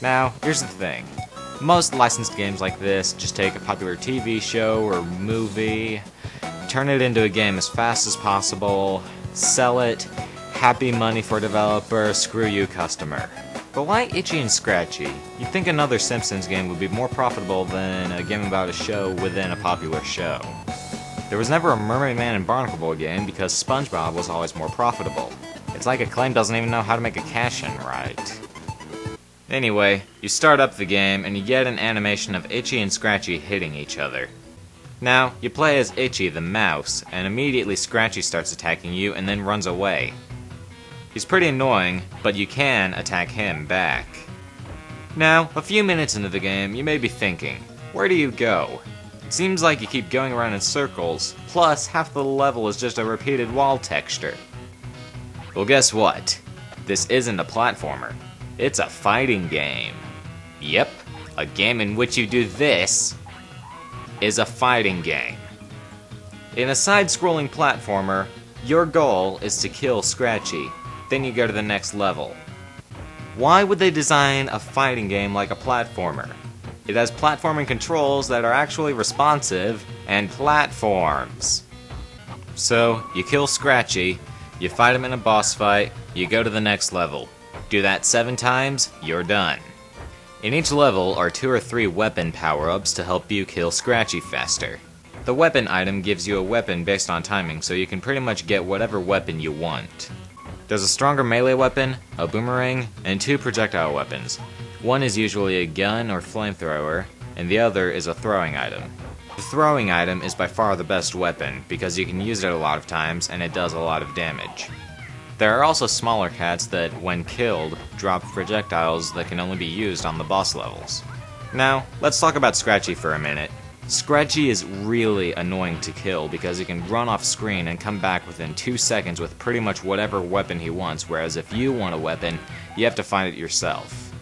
Now, here's the thing. Most licensed games like this just take a popular TV show or movie, turn it into a game as fast as possible, sell it, happy money for developer, screw you customer. But why Itchy and Scratchy? You'd think another Simpsons game would be more profitable than a game about a show within a popular show. There was never a Mermaid Man and Barnacle Boy game because SpongeBob was always more profitable. It's like Acclaim doesn't even know how to make a cash-in right. Anyway, you start up the game and you get an animation of Itchy and Scratchy hitting each other. Now, you play as Itchy the mouse, and immediately Scratchy starts attacking you and then runs away. He's pretty annoying, but you can attack him back. Now, a few minutes into the game, you may be thinking, where do you go? It seems like you keep going around in circles, plus half the level is just a repeated wall texture. Well, guess what? This isn't a platformer. It's a fighting game. Yep, a game in which you do this is a fighting game. In a side-scrolling platformer, your goal is to kill Scratchy. Then you go to the next level. Why would they design a fighting game like a platformer? It has platforming controls that are actually responsive and platforms. So, you kill Scratchy, you fight him in a boss fight, you go to the next level. Do that 7 times, you're done. In each level are 2 or 3 weapon power-ups to help you kill Scratchy faster. The weapon item gives you a weapon based on timing, so you can pretty much get whatever weapon you want. There's a stronger melee weapon, a boomerang, and 2 projectile weapons. One is usually a gun or flamethrower, and the other is a throwing item. The throwing item is by far the best weapon, because you can use it a lot of times and it does a lot of damage. There are also smaller cats that, when killed, drop projectiles that can only be used on the boss levels. Now, let's talk about Scratchy for a minute. Scratchy is really annoying to kill because he can run off screen and come back within 2 seconds with pretty much whatever weapon he wants, whereas if you want a weapon, you have to find it yourself.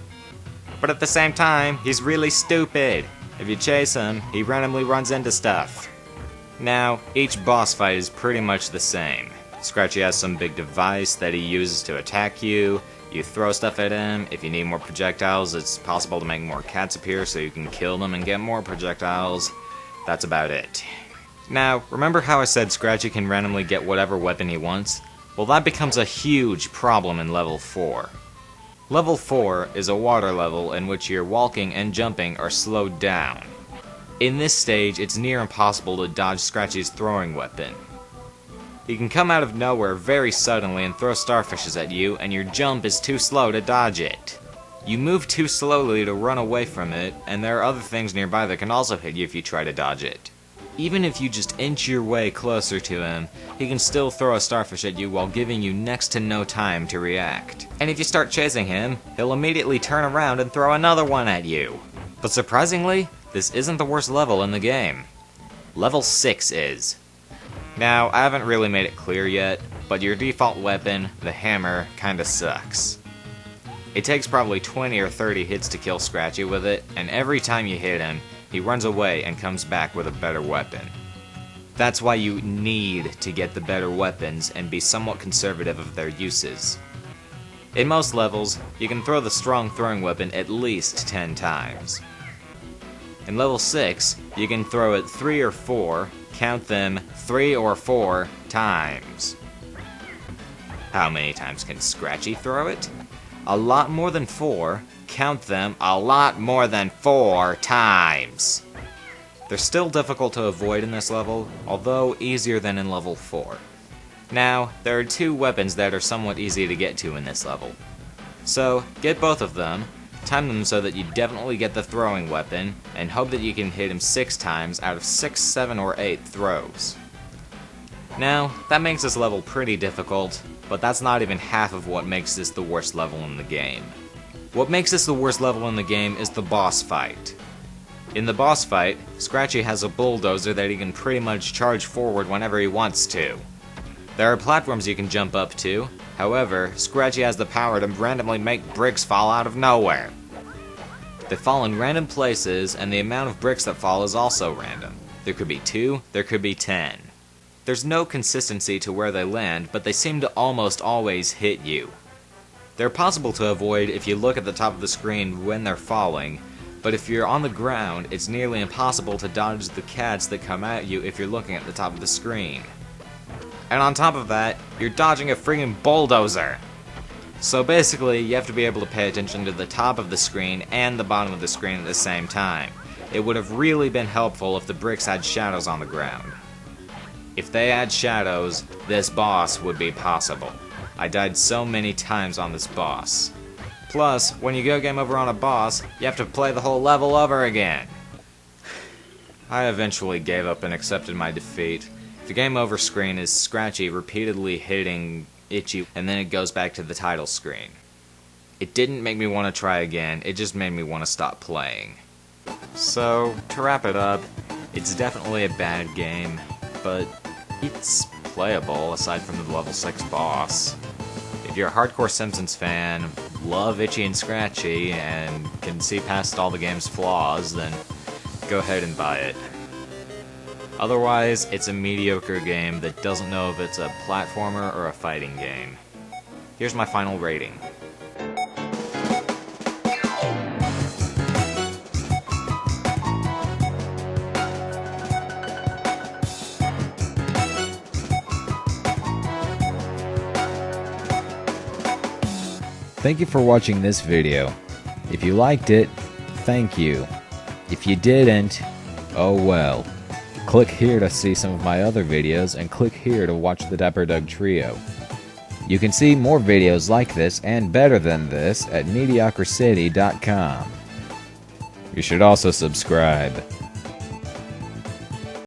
But at the same time, he's really stupid. If you chase him, he randomly runs into stuff. Now, each boss fight is pretty much the same. Scratchy has some big device that he uses to attack you. You throw stuff at him. If you need more projectiles, it's possible to make more cats appear so you can kill them and get more projectiles. That's about it. Now, remember how I said Scratchy can randomly get whatever weapon he wants? Well, that becomes a huge problem in level 4. Level 4 is a water level in which your walking and jumping are slowed down. In this stage, it's near impossible to dodge Scratchy's throwing weapon. He can come out of nowhere very suddenly and throw starfishes at you, and your jump is too slow to dodge it. You move too slowly to run away from it, and there are other things nearby that can also hit you if you try to dodge it. Even if you just inch your way closer to him, he can still throw a starfish at you while giving you next to no time to react. And if you start chasing him, he'll immediately turn around and throw another one at you. But surprisingly, this isn't the worst level in the game. Level 6 is. Now, I haven't really made it clear yet, but your default weapon, the hammer, kinda sucks. It takes probably 20 or 30 hits to kill Scratchy with it, and every time you hit him, he runs away and comes back with a better weapon. That's why you need to get the better weapons and be somewhat conservative of their uses. In most levels, you can throw the strong throwing weapon at least 10 times. In level 6, you can throw it 3 or 4, count them, 3 or 4 times. How many times can Scratchy throw it? A lot more than 4, count them, a lot more than 4 times. They're still difficult to avoid in this level, although easier than in level 4. Now, there are 2 weapons that are somewhat easy to get to in this level. So, get both of them, time them so that you definitely get the throwing weapon, and hope that you can hit him 6 times out of 6, 7, or 8 throws. Now, that makes this level pretty difficult, but that's not even half of what makes this the worst level in the game. What makes this the worst level in the game is the boss fight. In the boss fight, Scratchy has a bulldozer that he can pretty much charge forward whenever he wants to. There are platforms you can jump up to, however, Scratchy has the power to randomly make bricks fall out of nowhere. They fall in random places, and the amount of bricks that fall is also random. There could be 2, there could be 10. There's no consistency to where they land, but they seem to almost always hit you. They're possible to avoid if you look at the top of the screen when they're falling, but if you're on the ground, it's nearly impossible to dodge the cats that come at you if you're looking at the top of the screen. And on top of that, you're dodging a friggin' bulldozer! So basically, you have to be able to pay attention to the top of the screen and the bottom of the screen at the same time. It would have really been helpful if the bricks had shadows on the ground. If they had shadows, this boss would be possible. I died so many times on this boss. Plus, when you go game over on a boss, you have to play the whole level over again. I eventually gave up and accepted my defeat. The game over screen is Scratchy repeatedly hitting Itchy, and then it goes back to the title screen. It didn't make me want to try again, it just made me want to stop playing. So, to wrap it up, it's definitely a bad game, but it's playable aside from the level 6 boss. If you're a hardcore Simpsons fan, love Itchy and Scratchy, and can see past all the game's flaws, then go ahead and buy it. Otherwise, it's a mediocre game that doesn't know if it's a platformer or a fighting game. Here's my final rating. Thank you for watching this video. If you liked it, thank you. If you didn't, oh well. Click here to see some of my other videos and click here to watch the Dapper Doug Trio. You can see more videos like this and better than this at MediocreCity.com. You should also subscribe.